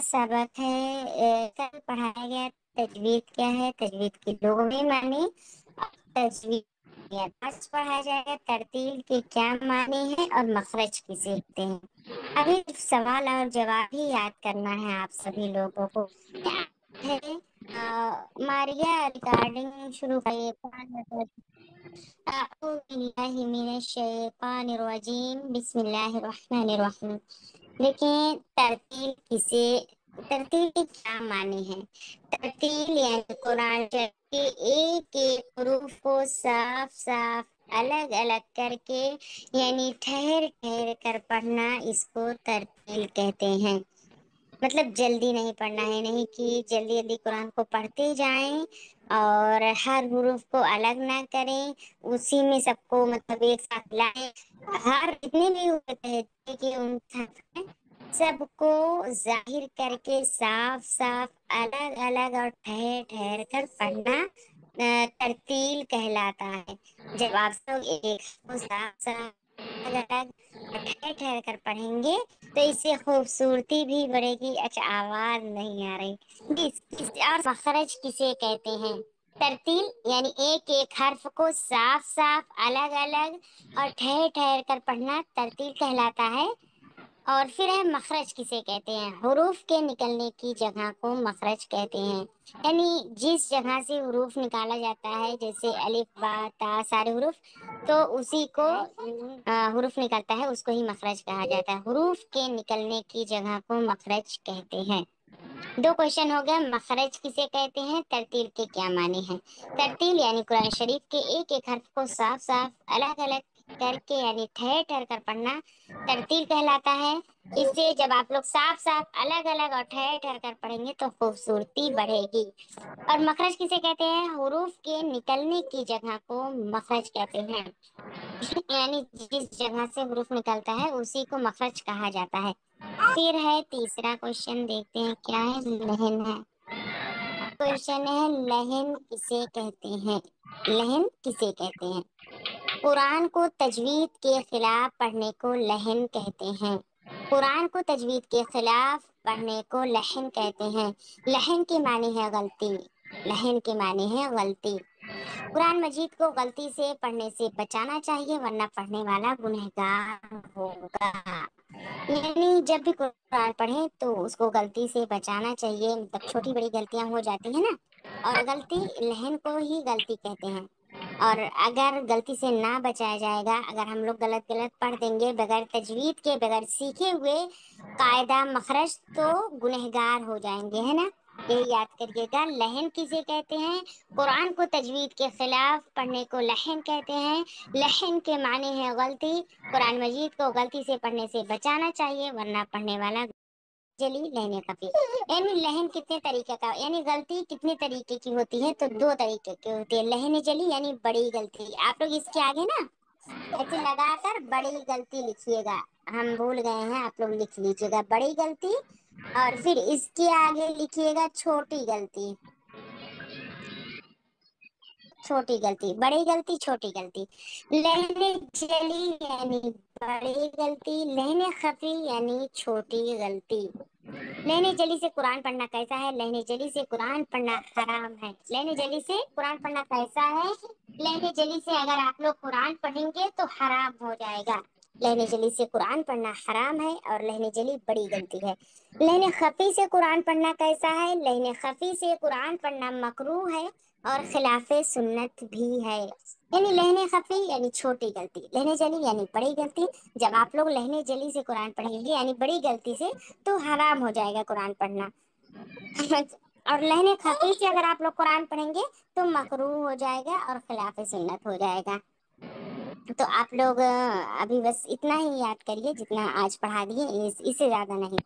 सबक है। कल पढ़ाया गया तजवीद क्या है, तजवीद की लुग़वी मानी। तजवीद आज पढ़ाया जाएगा तरतील के क्या मानी है और मखरज किसे कहते हैं। अभी सवाल और जवाब ही याद करना है आप सभी लोगों को। क्या है मारिया रिकॉर्डिंग शुरू करिए। अऊज़ुबिल्लाहिमिनश्शैतानिर्रजीम बिस्मिल्लाहिर्रहमानिर्रहीम। देखिए तरतील की क्या मानी है। तरतील यानी कुरान शरीफ के एक एक हरूफ को साफ साफ अलग अलग करके यानी ठहर ठहर कर पढ़ना, इसको तरतील कहते हैं। मतलब जल्दी नहीं पढ़ना है, नहीं कि जल्दी जल्दी कुरान को पढ़ते जाएं और हर हुरूफ को अलग ना करें, उसी में सबको मतलब एक साथ लाएं। हर जितने भी होते हैं कि उन सबको जाहिर करके साफ साफ अलग अलग और ठहर ठहर कर पढ़ना तरतील कहलाता है। जब आप सब एक को साफ साफ अलग अलग और ठहर ठहर कर पढ़ेंगे तो इससे खूबसूरती भी बढ़ेगी। अच्छा, आवाज नहीं आ रही। और मखरज किसे कहते हैं। तरतील यानी एक एक हर्फ को साफ साफ अलग अलग और ठहर ठहर कर पढ़ना तरतील कहलाता है। और फिर है मखरज किसे कहते हैं। हुरूफ के निकलने की जगह को मखरज कहते हैं। यानी जिस जगह से हुरूफ निकाला जाता है, जैसे अलिफ बा ता सारे हुरूफ, तो उसी को हुरूफ निकलता है, उसको ही मखरज कहा जाता है। हुरूफ के निकलने की जगह को मखरज कहते हैं। दो क्वेश्चन हो गया। मखरज किसे कहते हैं, तरतील के क्या माने हैं। तरतील यानी कुरान शरीफ के एक एक हर्फ को साफ साफ अलग अलग करके यानी ठहर ठहर कर पढ़ना तरतील कहलाता है। इससे जब आप लोग साफ साफ अलग अलग और ठहर ठहर कर पढ़ेंगे तो खूबसूरती बढ़ेगी। और मखरज किसे कहते हैं, हुरूफ के निकलने की जगह को मखरज कहते हैं। यानी जिस जगह से हुरूफ निकलता है उसी को मखरज कहा जाता है। फिर है तीसरा क्वेश्चन, देखते हैं क्या है। लहन है क्वेश्चन है, लहन किसे कहते हैं। लहन किसे कहते हैं। कुरान को तजवीद के खिलाफ पढ़ने को लहन कहते हैं। कुरान को तजवीद के खिलाफ पढ़ने को लहन कहते हैं। लहन के माने है गलती। लहन के माने है गलती। कुरान मजीद को गलती से पढ़ने से बचाना चाहिए, वरना पढ़ने वाला गुनहगार होगा। यानी जब भी कुरान पढ़े तो उसको गलती से बचाना चाहिए। मतलब छोटी बड़ी गलतियां हो जाती है ना, और गलती लहन को ही गलती कहते हैं। और अगर गलती से ना बचाया जाएगा, अगर हम लोग गलत गलत पढ़ देंगे बगैर तजवीद के, बगैर सीखे हुए कायदा मखरज, तो गुनहगार हो जाएंगे, है ना। यही याद करिएगा। लहन किसे कहते हैं। कुरान को तजवीद के खिलाफ पढ़ने को लहन कहते हैं। लहन के माने हैं गलती। कुरान मजीद को गलती से पढ़ने से बचाना चाहिए, वरना पढ़ने वाला जली लहने खफी। यानी लहन कितने तरीके का, यानी गलती कितने तरीके की होती है, तो दो तरीके की होती है। लहन जली यानी बड़ी गलती। आप लोग इसके आगे ना ऐसे लगाकर बड़ी गलती लिखिएगा। हम भूल गए हैं, आप लोग लिख लीजिएगा बड़ी गलती। और फिर इसके आगे लिखिएगा छोटी गलती। छोटी गलती, बड़ी गलती, छोटी गलती। लहने जली यानी बड़ी गलती, लहने खफी यानी छोटी गलती। लहने जली से कुरान पढ़ना कैसा है। लहने जली से कुरान पढ़ना हराम है। लहने जली से कुरान पढ़ना कैसा है। लहने जली से अगर आप लोग कुरान पढ़ेंगे तो हराम हो जाएगा। लहने जली से कुरान पढ़ना हराम है और लहने जली बड़ी गलती है। लहने खफी से कुरान पढ़ना कैसा है। लहने खफी से कुरान पढ़ना मकरूह है और खिलाफे सुन्नत भी है। यानी लहने खफी यानी छोटी गलती, लहने जली यानी बड़ी गलती। जब आप लोग लहने जली से कुरान पढ़ेंगे यानी बड़ी गलती से, तो हराम हो जाएगा कुरान पढ़ना। और लहने खफी से अगर आप लोग कुरान पढ़ेंगे तो मकरूह हो जाएगा और खिलाफ सुन्नत हो जाएगा। तो आप लोग अभी बस इतना ही याद करिए जितना आज पढ़ा दिए, इससे ज्यादा नहीं।